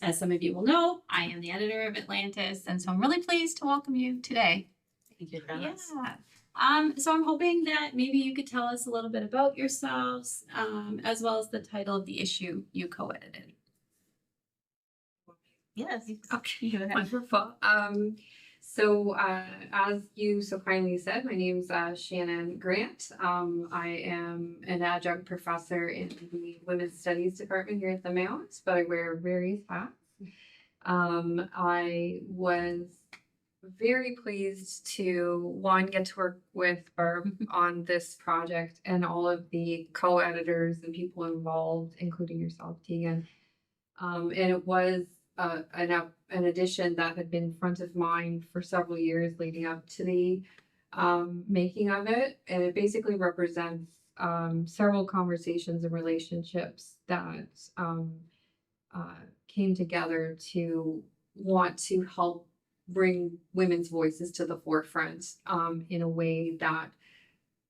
As some of you will know, I am the editor of Atlantis, and so I'm really pleased to welcome you today. Thank you for having us. So I'm hoping that maybe you could tell us a little bit about yourselves, as well as the title of the issue you co-edited. Yes. Okay, Wonderful. As you so kindly said, my name's Shannan Grant. I am an adjunct professor in the Women's Studies Department here at the Mount, but I wear various hats. I was very pleased to get to work with Barb on this project and all of the co-editors and people involved, including yourself, Tegan. And it was an edition that had been front of mind for several years leading up to the making of it. And it basically represents several conversations and relationships that came together to want to help bring women's voices to the forefront in a way that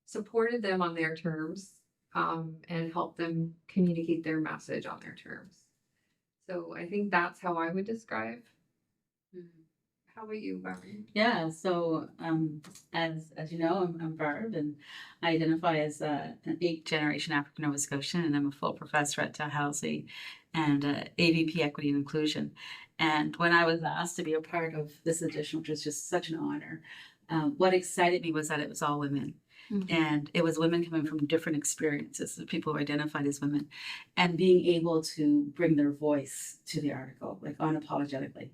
supported them on their terms and helped them communicate their message on their terms. So I think that's how I would describe. How about you, Barb? Yeah. So, as you know, I'm Barb, and I identify as an 8th-generation African Nova Scotian, and I'm a full professor at Dalhousie and AVP Equity and Inclusion. And when I was asked to be a part of this edition, which was just such an honor, what excited me was that it was all women. Mm-hmm. And it was women coming from different experiences, people who identified as women, and being able to bring their voice to the article, like unapologetically.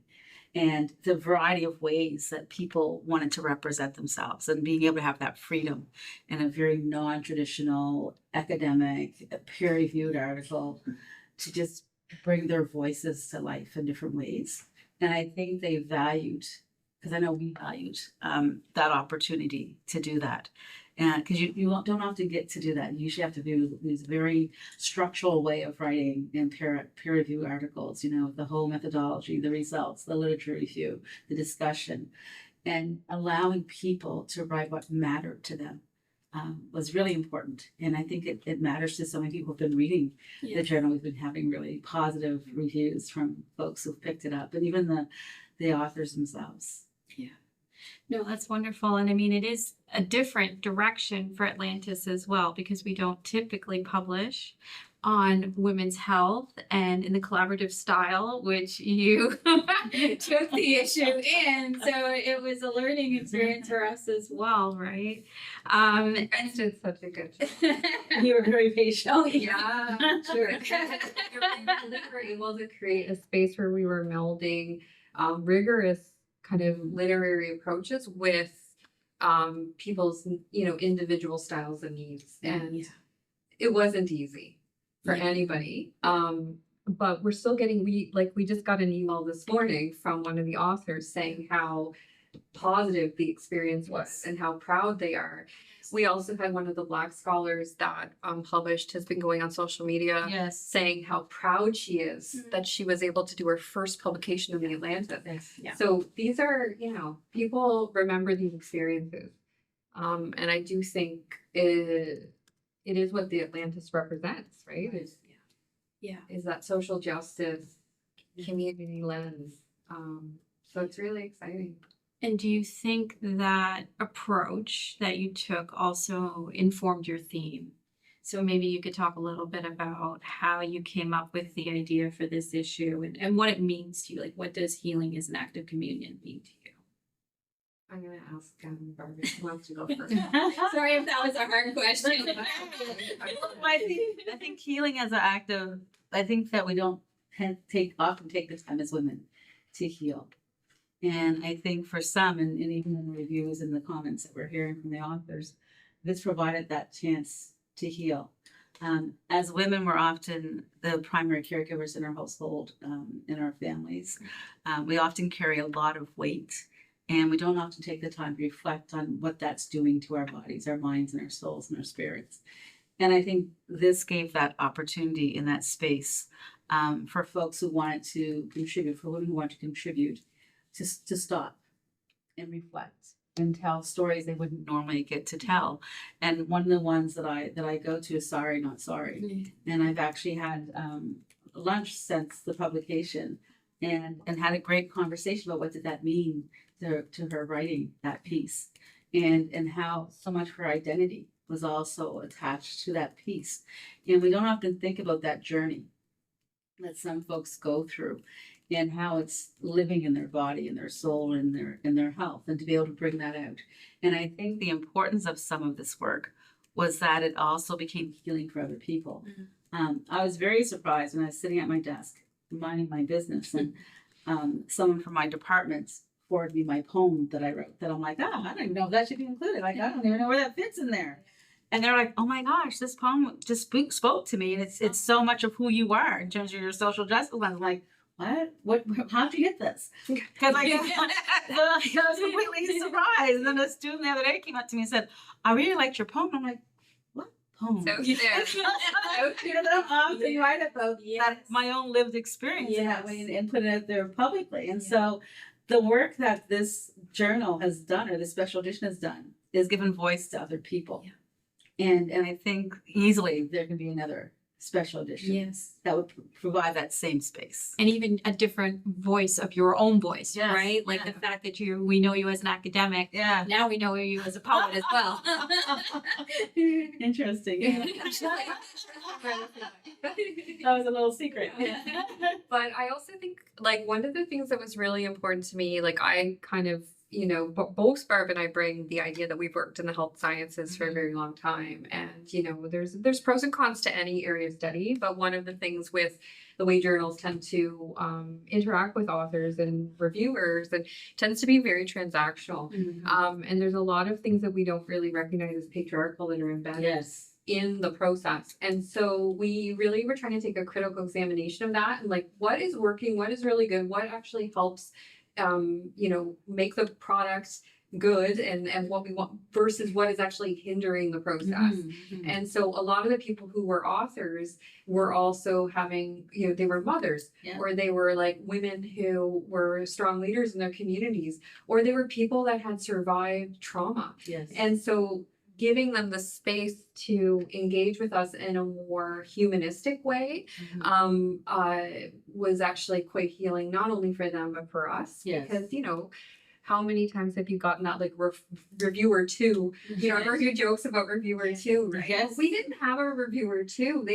And the variety of ways that people wanted to represent themselves and being able to have that freedom in a very non-traditional, academic, peer-reviewed article to just bring their voices to life in different ways. And I think they valued, because I know we valued that opportunity to do that. And because you don't often get to do that. You usually have to do this very structural way of writing in peer review articles, the whole methodology, the results, the literature review, the discussion, and allowing people to write what mattered to them was really important. And I think it matters to so many people who've been reading the journal. We've been having really positive reviews from folks who've picked it up, and even the authors themselves. Yeah. No, that's wonderful. And I mean, it is a different direction for Atlantis as well, because we don't typically publish on women's health and in the collaborative style, which you took the issue in. So it was a learning experience for us as well, right? And did such a good job. You were very patient. Oh, yeah, sure. We were able to create a space where we were melding rigorous kind of literary approaches with people's individual styles and needs, and it wasn't easy for anybody, but we're still getting we just got an email this morning from one of the authors saying how positive the experience was and how proud they are. We also had one of the Black scholars that published has been going on social media saying how proud she is that she was able to do her first publication in the Atlantis. So these are, people remember these experiences. And I do think it is what the Atlantis represents, right? Is that social justice, community lens. So it's really exciting. And do you think that approach that you took also informed your theme? So maybe you could talk a little bit about how you came up with the idea for this issue and what it means to you. Like, what does healing as an act of communion mean to you? I'm going to ask Barb if she wants to go first. Sorry if that was a hard question. I think healing as an act of, I think that we don't often take the time as women to heal. And I think for some, and even in the reviews and the comments that we're hearing from the authors, this provided that chance to heal. As women, we're often the primary caregivers in our household, in our families. We often carry a lot of weight, and we don't often take the time to reflect on what that's doing to our bodies, our minds, and our souls, and our spirits. And I think this gave that opportunity in that space for folks who wanted to contribute, for women who want to contribute, to stop and reflect and tell stories they wouldn't normally get to tell. And one of the ones that I go to is Sorry, Not Sorry. And I've actually had lunch since the publication and had a great conversation about what did that mean to her writing that piece, and how so much her identity was also attached to that piece. And we don't often think about that journey that some folks go through and how it's living in their body and their soul and their health, and to be able to bring that out. And I think the importance of some of this work was that it also became healing for other people. I was very surprised when I was sitting at my desk minding my business, and someone from my department forwarded me my poem that I wrote, that I'm like, oh, I don't even know if that should be included. Like, I don't even know where that fits in there. And they're like, oh my gosh, this poem just spoke to me. And it's so much of who you are in terms of your social justice lens. I'm like, what, how'd you get this? Because like, I was completely surprised. And then a student the other day came up to me and said, I really liked your poem. I'm like, what poem? So cute. I'm often write about that, my own lived experience in that way, and put it out there publicly. And so the work that this journal has done, or the special edition has done, is given voice to other people. And I think easily there can be another special edition that would provide that same space. And even a different voice of your own voice, Yes. right? Like the fact that we know you as an academic. Yeah. Now we know you as a poet as well. Interesting. Yeah. That was a little secret. But I also think, like, one of the things that was really important to me, like, I kind of, you know, both Barb and I bring the idea that we've worked in the health sciences for a very long time. And, you know, there's pros and cons to any area of study. But one of the things with the way journals tend to interact with authors and reviewers, and tends to be very transactional. And there's a lot of things that we don't really recognize as patriarchal that are embedded in the process. And so we really were trying to take a critical examination of that, and like, what is working, what is really good, what actually helps you know, make the product good, and what we want versus what is actually hindering the process. And so a lot of the people who were authors were also having, you know, they were mothers, or they were like women who were strong leaders in their communities, or they were people that had survived trauma. And so giving them the space to engage with us in a more humanistic way was actually quite healing, not only for them, but for us. Because, you know, how many times have you gotten that, like, reviewer two? You know, I heard your jokes about reviewer two, right? We didn't have a reviewer two.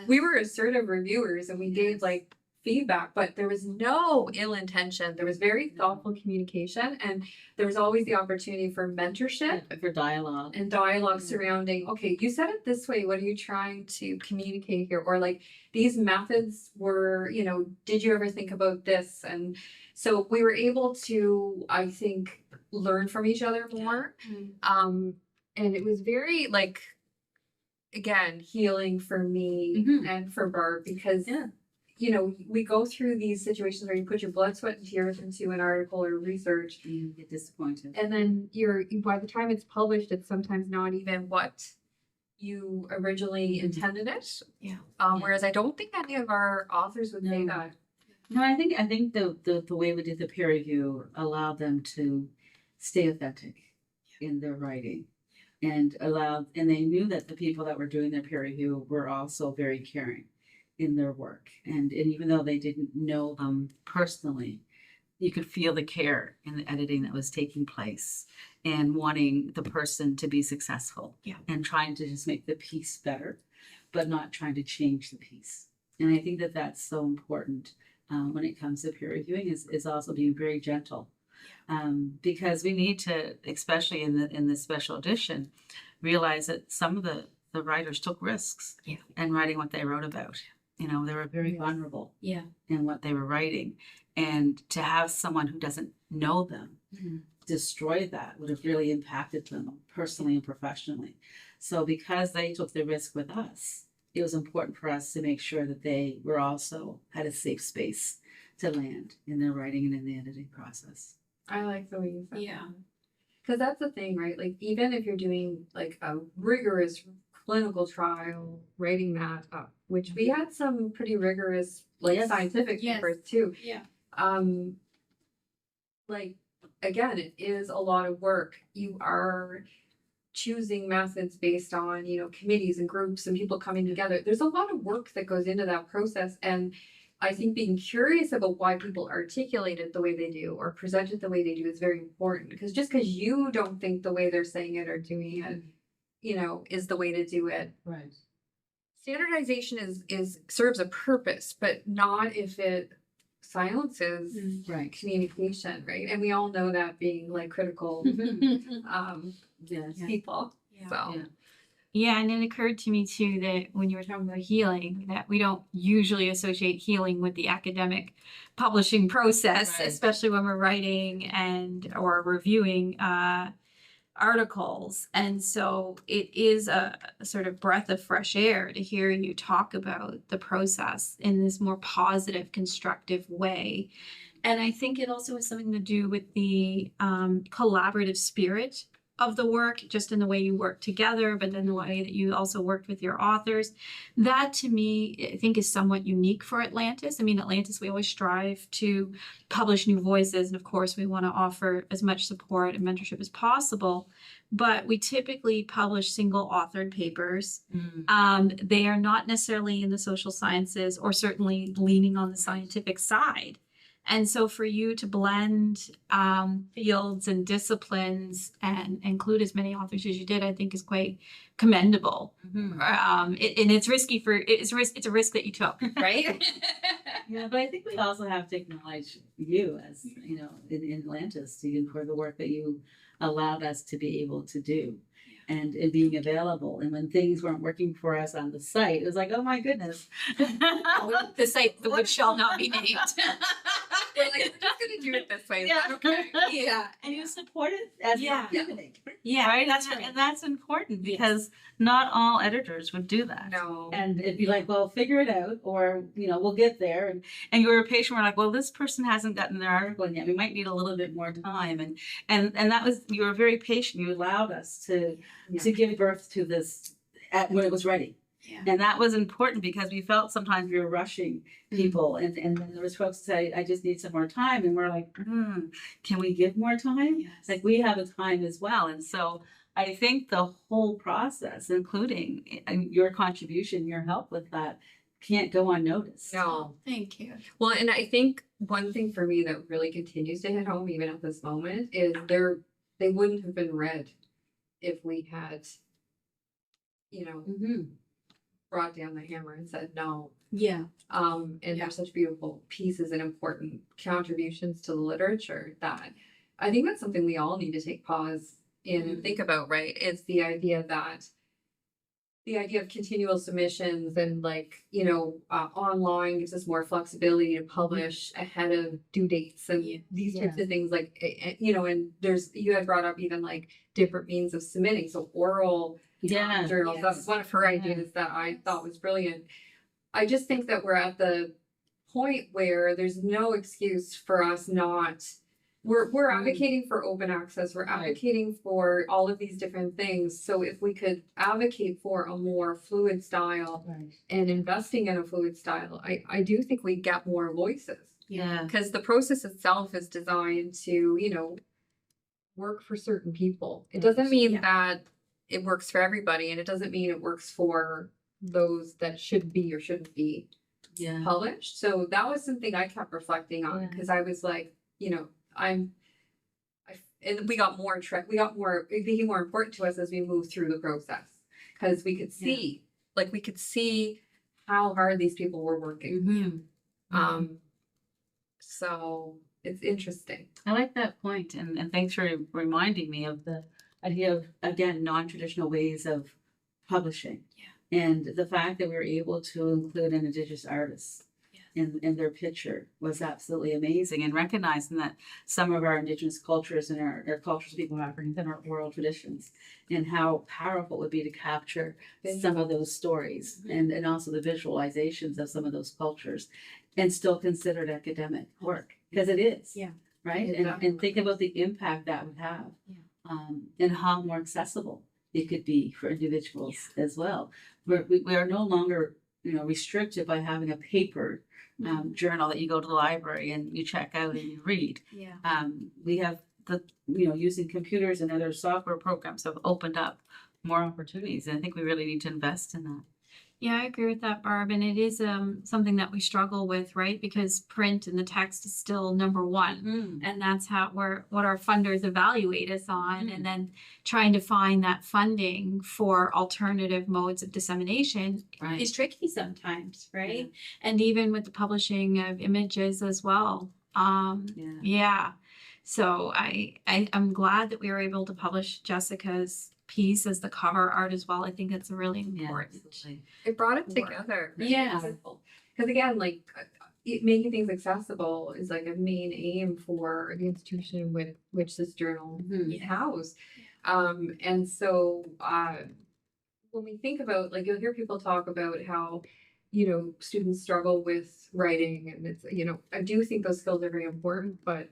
We were assertive reviewers, and we gave, like, feedback, but there was no ill intention. There was very thoughtful communication, and there was always the opportunity for mentorship, for dialogue, and dialogue surrounding, okay, you said it this way, what are you trying to communicate here? Or like, these methods were, you know, did you ever think about this? And so we were able to, I think, learn from each other more. And it was very, like, again, healing for me and for Barb, because you know, we go through these situations where you put your blood, sweat, and tears into an article or research. You get disappointed. And then by the time it's published, it's sometimes not even what you originally intended it. Whereas I don't think any of our authors would say that. No, I think the way we did the peer review allowed them to stay authentic in their writing. And they knew that the people that were doing their peer review were also very caring in their work. And even though they didn't know them personally, you could feel the care in the editing that was taking place, and wanting the person to be successful, and trying to just make the piece better, but not trying to change the piece. And I think that that's so important when it comes to peer reviewing, is also being very gentle. Because we need to, especially in the special edition, realize that some of the writers took risks in writing what they wrote about. You know, they were very vulnerable in what they were writing. And to have someone who doesn't know them destroy that would have really impacted them personally and professionally. So because they took the risk with us, it was important for us to make sure that they were also had a safe space to land in their writing and in the editing process. I like the way you said that. Because that's the thing, right? Like, even if you're doing like a rigorous clinical trial, writing that up, which we had some pretty rigorous, like, scientific papers too. Like, again, it is a lot of work. You are choosing methods based on, you know, committees and groups and people coming together. There's a lot of work that goes into that process, and I think being curious about why people articulate it the way they do or present it the way they do is very important. Because just because you don't think the way they're saying it or doing it, you know, is the way to do it. Right. Standardization is serves a purpose, but not if it silences Right. communication, right? And we all know that being like critical Yes. people. Yeah. So Yeah. Yeah, and it occurred to me too that when you were talking about healing, that we don't usually associate healing with the academic publishing process, Right. especially when we're writing and or reviewing articles. And so it is a sort of breath of fresh air to hear you talk about the process in this more positive, constructive way. And I think it also has something to do with the collaborative spirit of the work, just in the way you work together, but then the way that you also worked with your authors. That to me, I think is somewhat unique for Atlantis. I mean, Atlantis, we always strive to publish new voices. And of course, we want to offer as much support and mentorship as possible. But we typically publish single authored papers. They are not necessarily in the social sciences or certainly leaning on the scientific side. And so for you to blend fields and disciplines and include as many authors as you did, I think is quite commendable. And it's risky it's a risk that you took, right? Yeah, but I think we also have to acknowledge you as, you know, in Atlantis for the work that you allowed us to be able to do. And being available. And when things weren't working for us on the site, it was like, oh my goodness. The site, the which shall not be named. we're like, we're just gonna do it this way. Is that okay? Yeah. And you support it as Yeah. a beginning. Yeah. Right? And that's important because not all editors would do that. No. And it'd be like, well, figure it out, or, you know, we'll get there. And you were patient. We're like, well, this person hasn't gotten their article in yet. We might need a little bit more time. And that was, you were very patient. You allowed us to give birth to this when it was ready. Yeah. And that was important because we felt sometimes we were rushing people. And then there was folks say, I just need some more time. And we're like, can we give more time? Yes. Like we have a time as well. And so I think the whole process, including your contribution, your help with that, can't go unnoticed. No. Thank you. Well, and I think one thing for me that really continues to hit home even at this moment is they wouldn't have been read if we had, you know, brought down the hammer and said no. Yeah. And they're such beautiful pieces and important contributions to the literature that I think that's something we all need to take pause in and think about, right? It's the idea of continual submissions and like, you know, online gives us more flexibility to publish ahead of due dates and these types of things, like, you know, and you had brought up even like different means of submitting. So oral journals, that's one of her ideas that I thought was brilliant. I just think that we're at the point where there's no excuse for us not. We're advocating for open access. We're advocating for all of these different things. So if we could advocate for a more fluid style and investing in a fluid style, I do think we get more voices. Yeah. Because the process itself is designed to, you know, work for certain people. It doesn't mean that it works for everybody, and it doesn't mean it works for those that should be or shouldn't be published. So that was something I kept reflecting on because I was like, you know, and it became more important to us as we moved through the process because we could see how hard these people were working. So it's interesting. I like that point, and thanks for reminding me of the idea of, again, non-traditional ways of publishing. And the fact that we were able to include an Indigenous artist in their picture was absolutely amazing, and recognizing that some of our Indigenous cultures and our cultures of people of Africans and our oral traditions, and how powerful it would be to capture some of those stories and also the visualizations of some of those cultures and still consider it academic work, because it is. Right? And think about the impact that would have and how more accessible it could be for individuals as well. We are no longer, you know, restricted by having a paper journal that you go to the library and you check out and you read. We have using computers and other software programs have opened up more opportunities, and I think we really need to invest in that. Yeah, I agree with that, Barb. And it is something that we struggle with, right? Because print and the text is still number one. And that's what our funders evaluate us on. And then trying to find that funding for alternative modes of dissemination Right. is tricky sometimes, right? And even with the publishing of images as well. Yeah. So I'm glad that we were able to publish Jessica's piece as the cover art as well. I think it's really important. absolutely. It brought it Work. together. Yeah. Because again, like making things accessible is like a main aim for the institution with which this journal is housed. And so when we think about, like, you'll hear people talk about how, students struggle with writing, and it's, I do think those skills are very important, but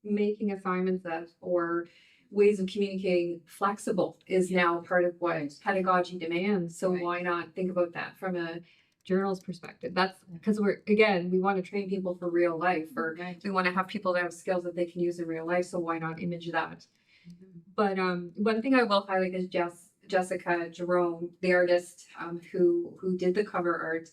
making assignments or ways of communicating flexible is now part of what pedagogy demands. So Right. why not think about that from a journal's perspective? That's because we want to train people for real life, or we want to have people that have skills that they can use in real life. So why not image that? But one thing I will highlight is Jessica Jerome, the artist who did the cover art.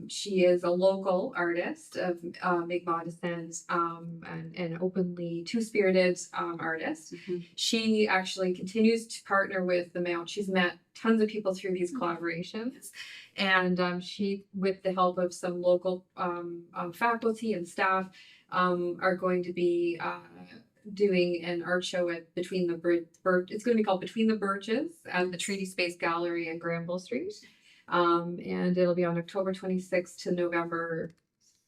She is a local artist of Mi'kmaq descent and an openly two-spirited artist. She actually continues to partner with the Mount. She's met tons of people through these collaborations. And she, with the help of some local faculty and staff, are going to be doing an art show at it's going to be called Between the Birches at the Treaty Space Gallery in Granville Street. And it'll be on October 26th to November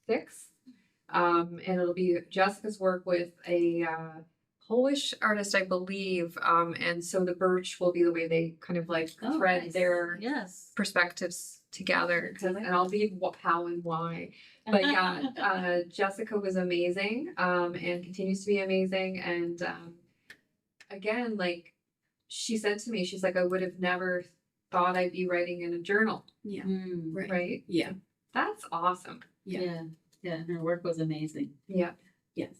6th. And it'll be Jessica's work with a Polish artist, I believe. And so the birch will be the way they kind of like thread their perspectives together. And I'll be how and why. But yeah, Jessica was amazing and continues to be amazing. And again, like she said to me, she's like, I would have never thought I'd be writing in a journal. Yeah. Right? Yeah. That's awesome. Yeah. Her work was amazing. Yeah. Yes.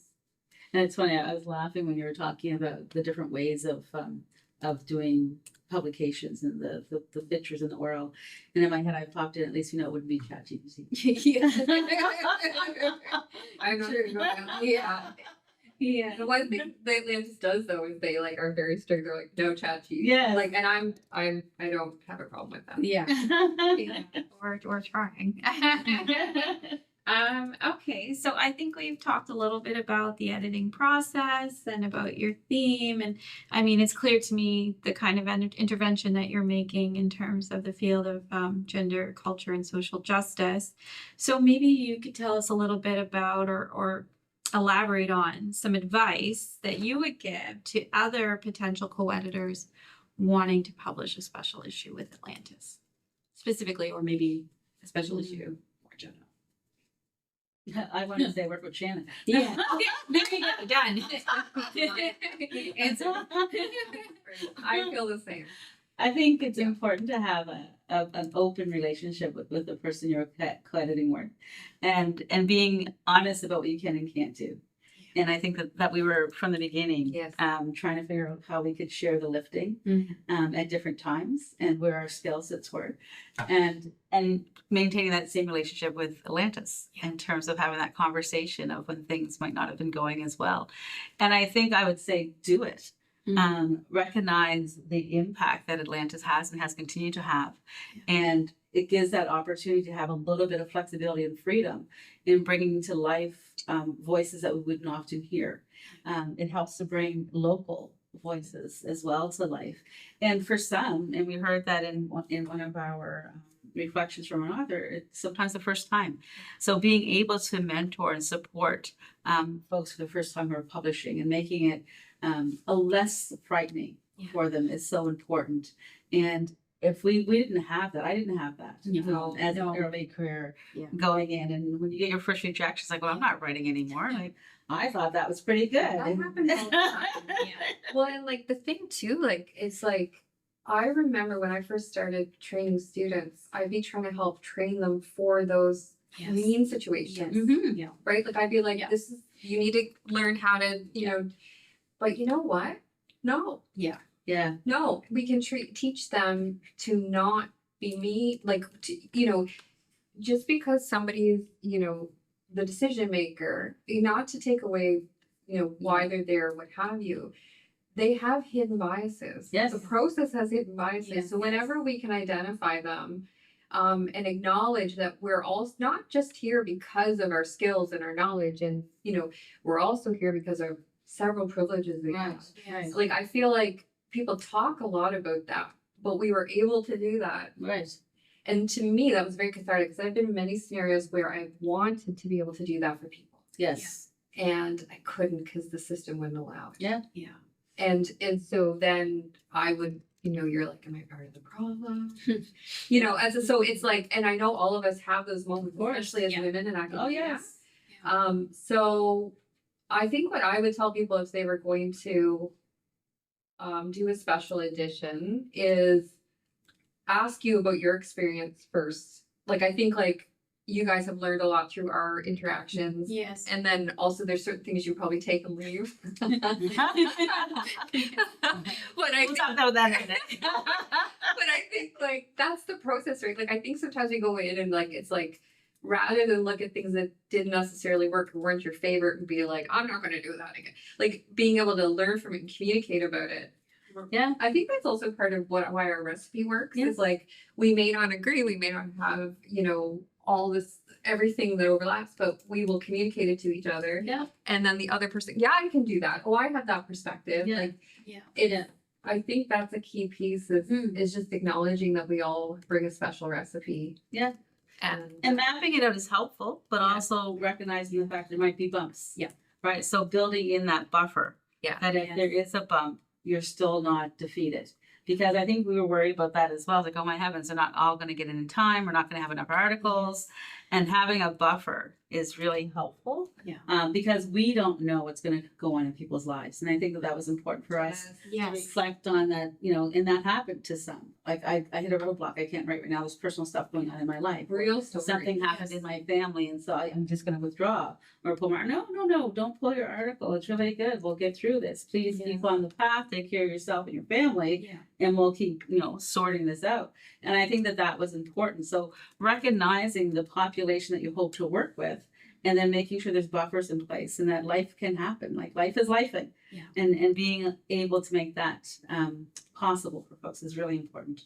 And it's funny, I was laughing when you were talking about the different ways of doing publications and the pictures and the oral. And in my head, I popped in, at least it wouldn't be ChatGPT. I'm not sure. Yeah. The one thing that Atlantis does though is they like are very strict. They're like no chat cheese. Yeah. Like, and I don't have a problem with that. Yeah. We're trying. Okay, so I think we've talked a little bit about the editing process and about your theme. And I mean, it's clear to me the kind of intervention that you're making in terms of the field of gender, culture, and social justice. So maybe you could tell us a little bit about or elaborate on some advice that you would give to other potential co-editors wanting to publish a special issue with Atlantis, specifically, or maybe a special issue more general. I wanted to say work with Shannan. Yeah. There you go. Done. Answer. I feel the same. I think it's important to have an open relationship with the person you're co-editing work, and being honest about what you can and can't do. And I think that we were from the beginning trying to figure out how we could share the lifting at different times and where our skill sets were, and maintaining that same relationship with Atlantis in terms of having that conversation of when things might not have been going as well. And I think I would say do it. Recognize the impact that Atlantis has and has continued to have. And it gives that opportunity to have a little bit of flexibility and freedom in bringing to life voices that we wouldn't often hear. It helps to bring local voices as well to life. And for some, and we heard that in one of our reflections from an author, it's sometimes the first time. So being able to mentor and support folks for the first time who are publishing and making it a less frightening for them is so important. And if we didn't have that, I didn't have that as an early career going in. And when you get your first rejection, it's like, well, I'm not writing anymore. Like, I thought that was pretty good. That happens all the time. Well, and like the thing too, like it's like I remember when I first started training students, I'd be trying to help train them for those mean situations. Right? Like I'd be like, this is, you need to learn how to, but you know what? No. Yeah. No, we can teach them to not be me, like, you know, just because somebody's, you know, the decision maker, not to take away, you know, why they're there, what have you. They have hidden biases. Yes. The process has hidden biases. Yes, So whenever we can identify them, and acknowledge that we're all not just here because of our skills and our knowledge, and you know, we're also here because of several privileges we have. Right. Like I feel like people talk a lot about that, but we were able to do that. Right. And to me, that was very cathartic because I've been in many scenarios where I wanted to be able to do that for people, Yes. and I couldn't because the system wouldn't allow it. Yeah. And so then I would, you know, you're like, am I part of the problem? You know, so it's like, and I know all of us have those moments, especially as women in academia. Oh yes. So I think what I would tell people if they were going to do a special edition is ask you about your experience first. Like, I think like you guys have learned a lot through our interactions. Yes. And then also there's certain things you probably take and leave. But I We'll talk about that in a minute. but I think like that's the process, right? Like I think sometimes we go in and like it's like rather than look at things that didn't necessarily work or weren't your favorite and be like, I'm not gonna do that again. Like being able to learn from it and communicate about it. Yeah. I think that's also part of why our recipe works. Yes. Is like we may not agree, we may not have, you know, all this everything that overlaps, but we will communicate it to each other. Yeah. And then the other person, yeah, I can do that. Oh, I have that perspective. Yeah. Like Yeah. I think that's a key piece is just acknowledging that we all bring a special recipe. Yeah. And mapping it out is helpful, but also recognizing the fact there might be bumps. Yeah. Right. So building in that buffer. Yeah. That if there is a bump, you're still not defeated. Because I think we were worried about that as well. It's like, oh my heavens, they're not all going to get in time. We're not going to have enough articles. And having a buffer is really helpful. Yeah. Because we don't know what's going to go on in people's lives. And I think that was important for us to Yes. reflect on that, you know, and that happened to some. Like I hit a roadblock. I can't write right now. There's personal stuff going on in my life. Real story. Something happened Yes. in my family, and so I'm just going to withdraw or pull my. No, don't pull your article. It's really good. We'll get through this. Please keep on the path. Take care of yourself and your family, Yeah. and we'll keep, you know, sorting this out. And I think that was important. So recognizing the population that you hope to work with, and then making sure there's buffers in place, and that life can happen. Like life is lifing, Yeah. and being able to make that possible for folks is really important.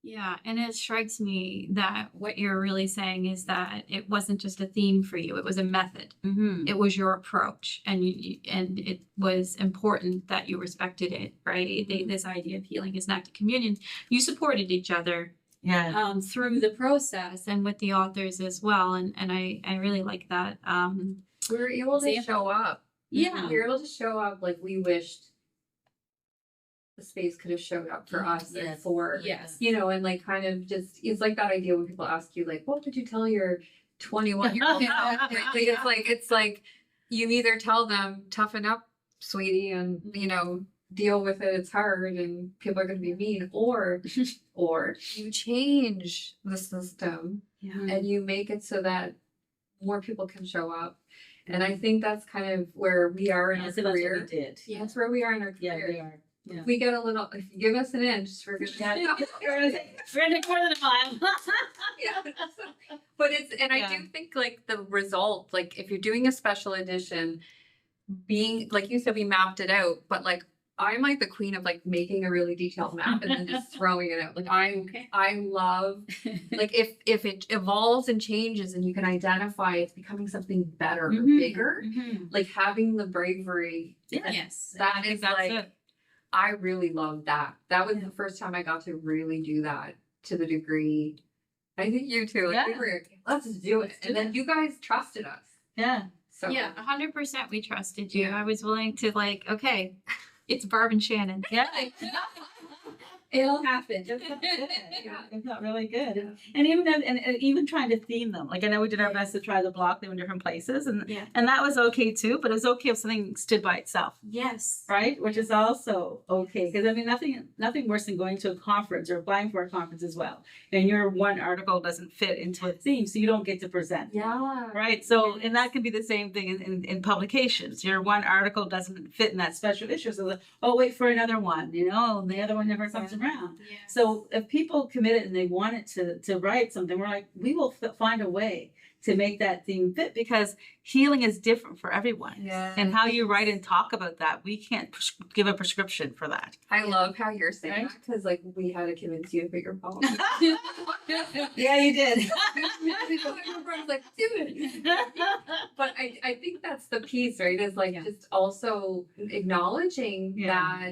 Yeah, and it strikes me that what you're really saying is that it wasn't just a theme for you; it was a method. Mm-hmm. It was your approach, and and it was important that you respected it. Right? This idea of healing is an act of communion. You supported each other Yeah. through the process, and with the authors as well. And I really like that. We were able to Example. show up. Yeah. We were able to show up like we wished the space could have showed up for us and Yes. for, Yes. you know, and like kind of just, it's like that idea when people ask you like, what would you tell your 21-year-old? It's like you either tell them toughen up, sweetie, and you know, deal with it, it's hard and people are going to be mean, or you change the system and you make it so that more people can show up. And I think that's kind of where we are in our So that's what we career. did. That's where we are in our Yeah, career. we are. Yeah. If we get a little, if you give us an inch, we're gonna. We're in more than a mile. Yeah. But it's, and I Yeah. do think like the result, like if you're doing a special edition, being like you said, we mapped it out, but like I'm like the queen of like making a really detailed map and then just throwing it out. Like I love like if it evolves and changes and you can identify it's becoming something better or Mhm. bigger, like having the bravery. Yeah. Yes. That I think is that's like it. I really love that. That was the first time I got to really do that to the degree. I think you too. Like we Yeah. were, let's do it. Let's do And then it. you guys trusted us. Yeah. So Yeah, 100% we trusted you. Yeah. I was willing to like, okay, it's Barb and Shannon. Yeah. it'll happen. It felt really good. And even trying to theme them. Like I know we did our best to try the block, they were in different places, and Yeah. that was okay too, but it was okay if something stood by itself. Yes. Right? Which is also okay. Because I mean nothing worse than going to a conference or applying for a conference as well. And your one article doesn't fit into a theme, so you don't get to present. Yeah. Right. So, and that can be the same thing in publications. Your one article doesn't fit in that special issue. So, wait for another one, you know, and the other one never comes around. around. Yeah. So if people commit it and they want it to write something, we're like, we will find a way to make that theme fit, because healing is different for everyone. Yeah. And how you write and talk about that, we can't give a prescription for that. I love how you're saying Right? that, because like we had to convince you to put your phone. Yeah, you did. I was like, do it. But I think that's the piece, right? Is like Yeah. just also acknowledging Yeah.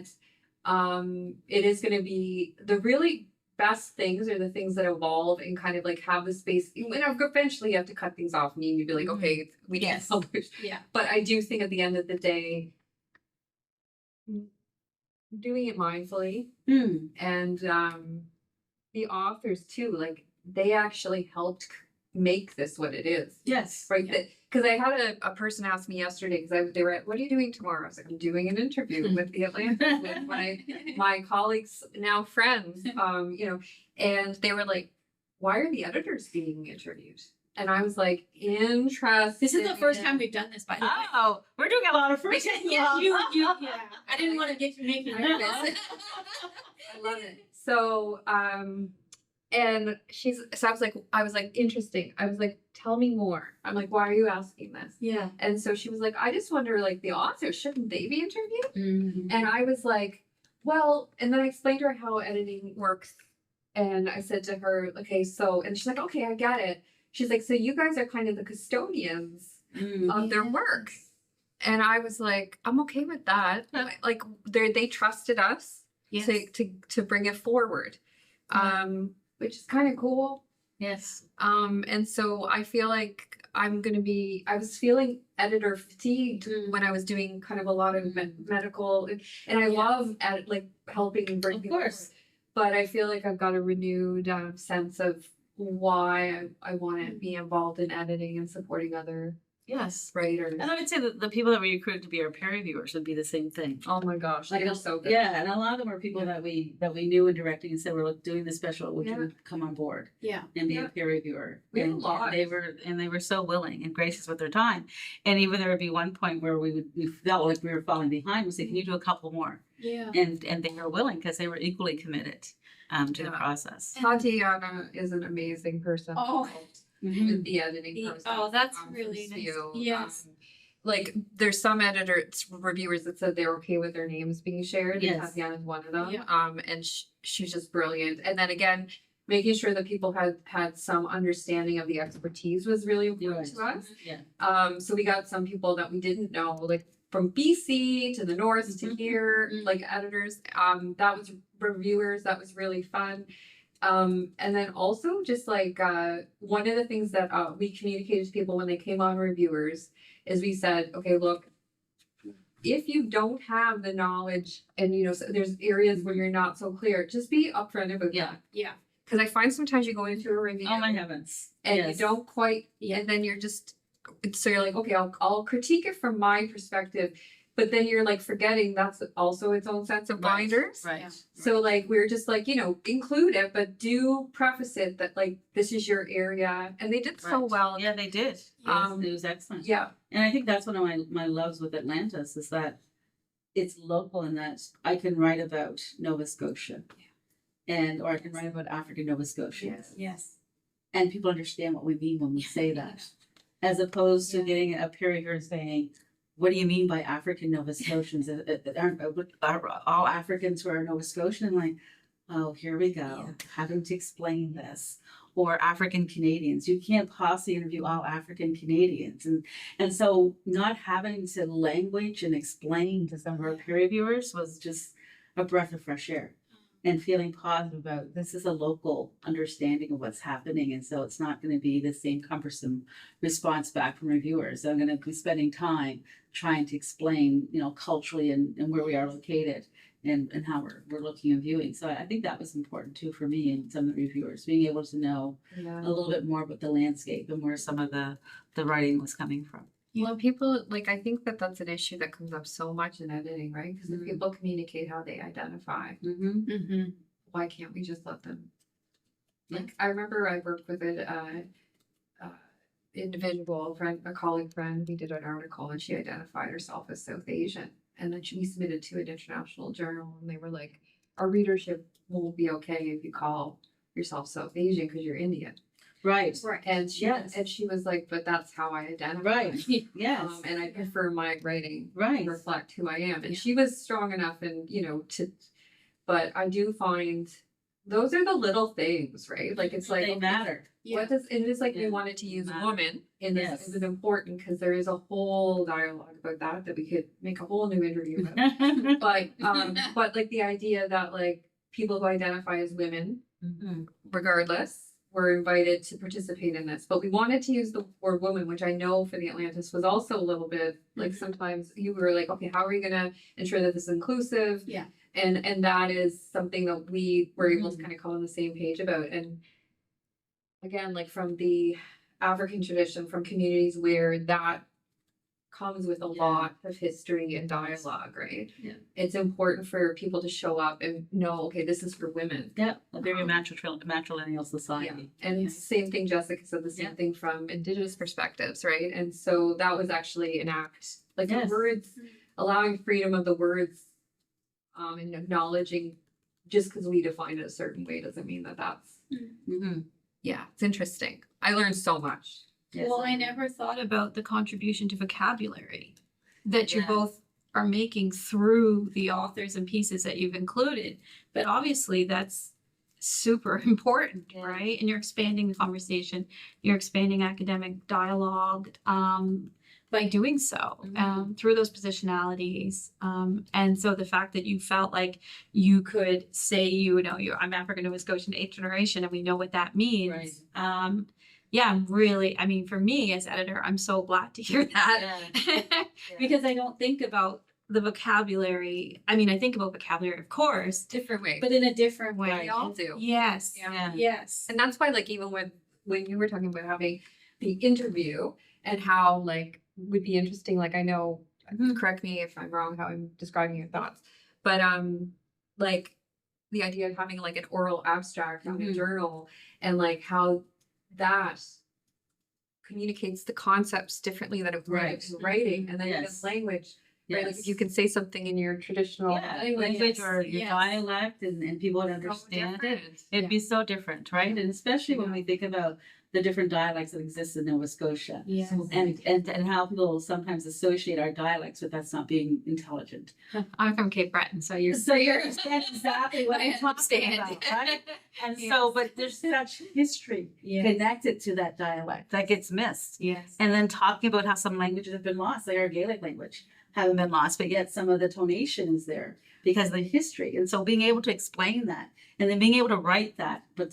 that it is going to be the really best things are the things that evolve and kind of like have the space. And eventually you have to cut things off and you need to be like, Mhm. okay, we need Yes. to publish. Yeah. But I do think at the end of the day, doing it mindfully Hmm. and the authors too, like they actually helped make this what it is. Yes. Right. Yeah. Because I had a person ask me yesterday, because they were at, what are you doing tomorrow? I was like, I'm doing an interview with the Atlantis with my colleagues, now friends, and they were like, why are the editors being interviewed? And I was like, interesting. This is the first time we've done this, by the way. Oh, we're doing a lot of first. Yeah, yeah. I didn't want to make you nervous. I love it. So, and I was like, interesting. I was like, tell me more. I'm like, why are you asking this? Yeah. And so she was like, I just wonder, like, the authors, shouldn't they be interviewed? And I was like, well, and then I explained to her how editing works. And I said to her, okay, so, and she's like, okay, I get it. She's like, so you guys are kind of the custodians of their work. And I was like, I'm okay with that. Yeah. Like, they trusted us Yes. to bring it forward, which is kind of cool. Yes. And so I feel like I was feeling editor fatigued when I was doing kind of a lot of medical, and I love helping bring people forward. But I feel like I've got a renewed sense of why I want to be involved in editing and supporting other Yes. writers. And I would say that the people that we recruited to be our peer reviewers would be the same thing. Oh my gosh, Like, they're so good. yeah, and a lot of them were people that we knew in directing and said, we're doing this special, would you come on board Yeah. and be a peer reviewer? We had a And lot. they were so willing and gracious with their time. And even there would be one point where we felt like we were falling behind. We said, can you do a couple more? Yeah. And they were willing, because they were equally committed to the process. Tatiana is an amazing person. Oh. With the editing process. Oh, that's for really nice. you. Yes. Like there's some reviewers that said they're okay with their names being shared. Yes. And Tatiana's one of them. Yeah. And she's just brilliant. And then again, making sure that people had some understanding of the expertise was really important to us. Yeah. So we got some people that we didn't know, like from BC to the north to here, like editors. That was reviewers. That was really fun. And then also just like one of the things that we communicated to people when they came on reviewers is we said, okay, look, if you don't have the knowledge and so there's areas where you're not so clear, just be upfront about that. Yeah. Because I find sometimes you go into a review Oh my heavens. and Yes. you don't quite, and then you're just, so you're like, okay, I'll critique it from my perspective. But then you're like forgetting that's also its own sense of binders. Right. Yeah. So like we're just like, include it, but do preface it that like this is your area. And they did so Right. well. Yeah, they did. It was excellent. Yeah. And I think that's one of my loves with Atlantis, is that it's local in that I can write about Nova Scotia. Or I can write about African Nova Scotia. Yes. And people understand what we mean when we say that. As opposed to getting a peer reviewer saying, what do you mean by African Nova Scotians? Are all Africans who are Nova Scotian? And like, oh, here we go, having to explain this. Or African Canadians. You can't possibly interview all African Canadians. And so not having to language and explain to some of our peer reviewers was just a breath of fresh air. And feeling positive about this is a local understanding of what's happening. And so it's not going to be the same cumbersome response back from reviewers. I'm going to be spending time trying to explain, culturally and where we are located and how we're looking and viewing. So I think that was important too for me and some of the reviewers, being able to know a little bit more about the landscape and where some of the writing was coming from. Well, people I think that's an issue that comes up so much in editing, right? Because if people communicate how they identify, why can't we just let them? Like I remember I worked with an individual friend, a colleague friend. We did an article, and she identified herself as South Asian, and then we submitted to an international journal, and they were like, our readership won't be okay if you call yourself South Asian because you're Indian. Right. Right. And she Yes. and she was like, but that's how I identify. Right. Yes. And I prefer my writing Right. to reflect who I am. And she was strong enough and but I do find those are the little things, right? Like it's like They matter. what does it is like we Yeah. wanted to use Matter. woman in this Yes. is important because there is a whole dialogue about that we could make a whole new interview about. But like the idea that like people who identify as women, regardless, were invited to participate in this. But we wanted to use the word woman, which I know for the Atlantis was also a little bit like sometimes you were like, okay, how are we gonna ensure that this is inclusive? Yeah. And that is something that we were able to kind of come on the same page about. And again, like from the African tradition, from communities where that comes with a lot of history and dialogue, right? Yeah. It's important for people to show up and know, okay, this is for women. Yeah, a very matrilineal society. And it's the same thing, Jessica said the same thing from Indigenous perspectives, right? And so that was actually an act, like the words, allowing freedom of the words, and acknowledging just because we define it a certain way doesn't mean that that's, it's interesting. I learned so much. Yes. Well, I never thought about the contribution to vocabulary that you both are making through the authors and pieces that you've included. But obviously that's super important, right? And you're expanding the conversation, you're expanding academic dialogue by doing so through those positionalities. And so the fact that you felt like you could say, I'm African Nova Scotian 8th generation, and we know what that means. Right. I'm really, for me as editor, I'm so glad to hear that because I don't think about the vocabulary. I think about vocabulary, of course, Different way. but in a different way. We all do. Yes. Yeah. Yes. And that's why, like, even when you were talking about having the interview and how, like, would be interesting, like, I know, correct me if I'm wrong, how I'm describing your thoughts, but, like, the idea of having, like, an oral abstract on a journal and, like, how that communicates the concepts differently than it would in writing, and then even language. Right, like if you can say something in your traditional language or your dialect and people would understand it, it'd be so different, right? And especially when we think about the different dialects that exist in Nova Scotia. Yes. And how people sometimes associate our dialects with us not being intelligent. I'm from Cape Breton, so you understand exactly what I'm talking about, right? And so, but there's such history connected to that dialect that gets missed. Yes. And then talking about how some languages have been lost, like our Gaelic language haven't been lost, but yet some of the tonation is there because of the history. And so being able to explain that and then being able to write that, but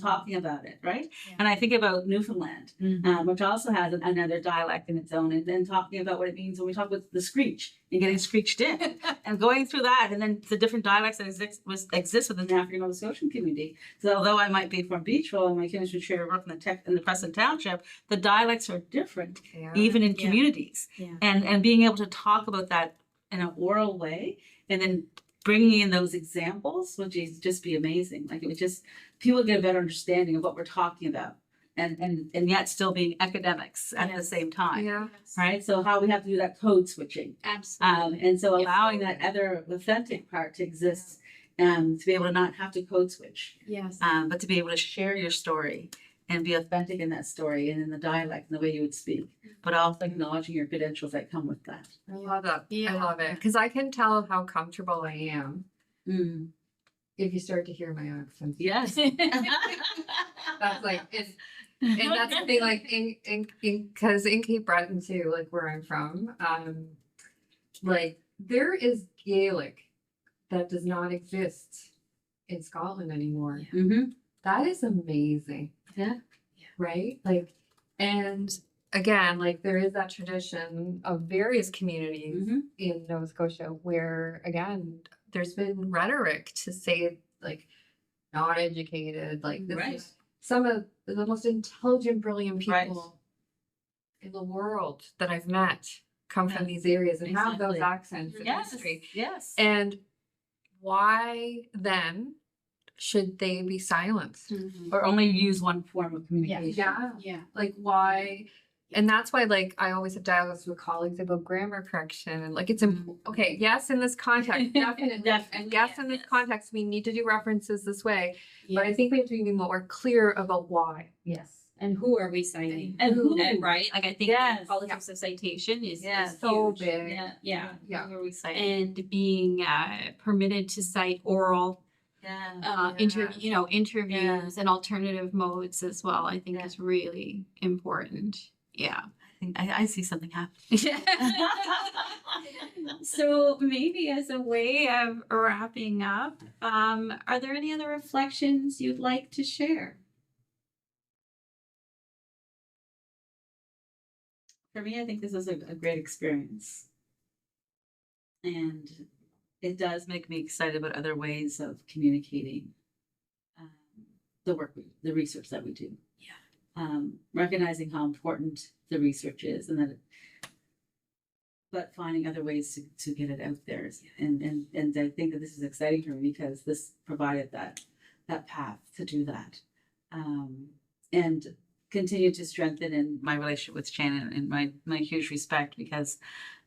talking about it, right? Yeah. And I think about Newfoundland, which also has another dialect in its own, and then talking about what it means when we talk about the screech and getting screeched in and going through that, and then the different dialects that exist within the African Nova Scotian community. So although I might be from Beachville and my chemistry chair work in the Preston Township, the dialects are different, even in communities. Yeah. And being able to talk about that in an oral way, and then bringing in those examples would just be amazing. Like it would just, people get a better understanding of what we're talking about, and yet still being academics at the same time. Yeah. Right. So how we have to do that code switching. Absolutely. And so allowing that other authentic part to exist, to be able to not have to code switch. Yes. But to be able to share your story and be authentic in that story and in the dialect and the way you would speak, but also acknowledging your credentials that come with that. I love that. Yeah. I love it. Because I can tell how comfortable I am if you start to hear my accent. Yes. That's like, and that's the thing, like, because in Cape Breton too, like where I'm from, like there is Gaelic that does not exist in Scotland anymore. That is amazing. Yeah. Right? Like, and again, like there is that tradition of various communities in Nova Scotia where, again, there's been rhetoric to say, like, not educated, like, this is some of the most intelligent, brilliant people in the world that I've met come from these areas and have those accents and history. Yes. And why then should they be silenced? Or only use one form of communication? Yeah. Like why, And that's why, like, I always have dialogues with colleagues about grammar correction and like, it's okay. Yes, in this context, definitely, and yes, in this context, we need to do references this way. But I think we have to be more clear about why. Yes. And who are we citing? And who, Right? Like, I think Yes. the politics of citation is So huge. big. Yeah. Yeah. Who are we citing? And being permitted to cite oral interviews and alternative modes as well, I think is really important. Yeah. I see something happening. So maybe as a way of wrapping up, are there any other reflections you'd like to share? For me, I think this is a great experience. And it does make me excited about other ways of communicating the work, the research that we do. Yeah. Recognizing how important the research is, and but finding other ways to get it out there. And I think that this is exciting for me because this provided that path to do that. And continue to strengthen in my relationship with Shannan and my huge respect, because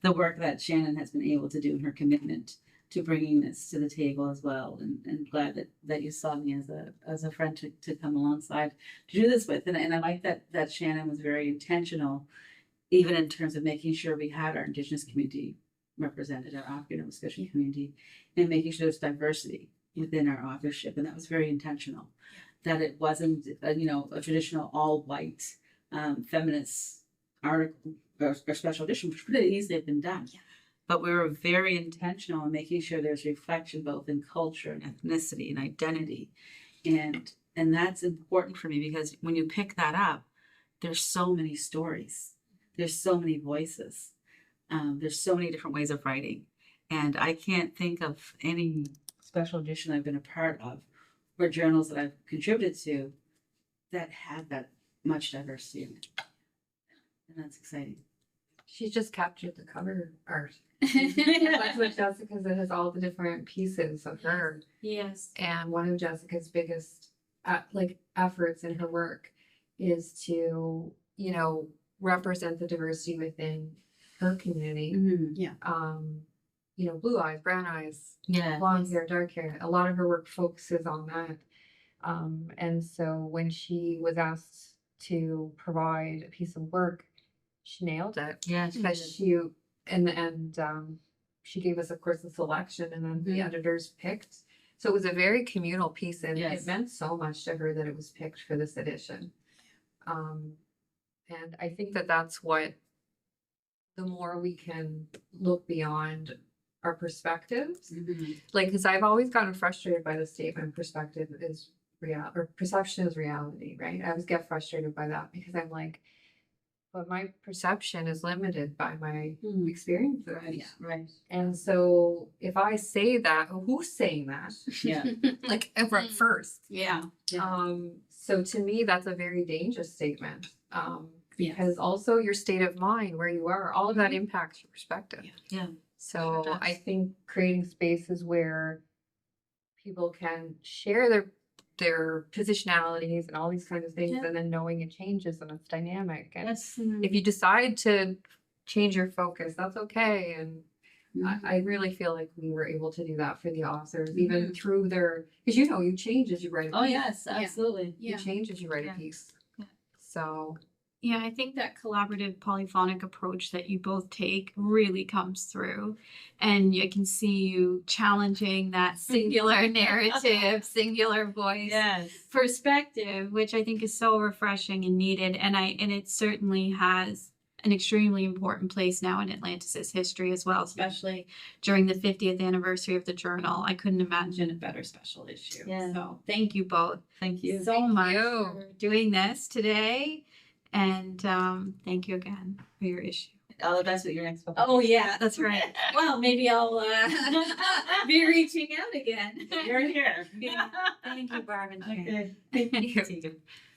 the work that Shannan has been able to do and her commitment to bringing this to the table as well. And glad that you saw me as a friend to come alongside to do this with. And I like that Shannan was very intentional, even in terms of making sure we had our Indigenous community represented, our African Nova Scotian community, and making sure there's diversity within our authorship. And that was very intentional. That it wasn't, a traditional all-white feminist article or special edition, which could easily have been done. Yeah. But we were very intentional in making sure there's reflection both in culture and ethnicity and identity. And that's important for me, because when you pick that up, there's so many stories. There's so many voices. There's so many different ways of writing. And I can't think of any special edition I've been a part of or journals that I've contributed to that had that much diversity in it. And that's exciting. She just captured the cover art. That's what Jessica's, it has all the different pieces of her. Yes. And one of Jessica's biggest efforts in her work is to, represent the diversity within her community. Mm-hmm. Yeah. Blue eyes, brown eyes, blonde hair, dark hair. A lot of her work focuses on that. And so when she was asked to provide a piece of work, she nailed it. Yeah, because she gave us, of course, a selection, and then the editors picked. So it was a very communal piece, and it meant so much to her that it was picked for this edition. And I think that that's what, the more we can look beyond our perspectives, because I've always gotten frustrated by the statement perspective is real, or perception is reality, right? I always get frustrated by that, because I'm like, but my perception is limited by my experiences. Right. And so if I say that, who's saying that? Yeah. Like ever at first. Yeah. So to me, that's a very dangerous statement. Because also your state of mind, where you are, all of that impacts your perspective. Yeah. So Sure does. I think creating spaces where people can share their positionalities and all these kinds of things, and then knowing it changes and it's dynamic. And if you decide to change your focus, that's okay. And I really feel like we were able to do that for the authors, even through because you change as you write a piece. Oh yes, absolutely. You change as you write a piece. Yeah. So yeah, I think that collaborative polyphonic approach that you both take really comes through, and you can see you challenging that singular narrative, singular voice perspective, which I think is so refreshing and needed. And it certainly has an extremely important place now in Atlantis's history as well, especially during the 50th anniversary of the journal. I couldn't imagine a better special issue. Yeah. So thank you both. Thank you so much for doing this today. And thank you again for your issue. All the best with your next book. Oh yeah, that's right. Well, maybe I'll be reaching out again. You're here. Yeah. Thank you, Barb and Shannan. Okay. Thank you.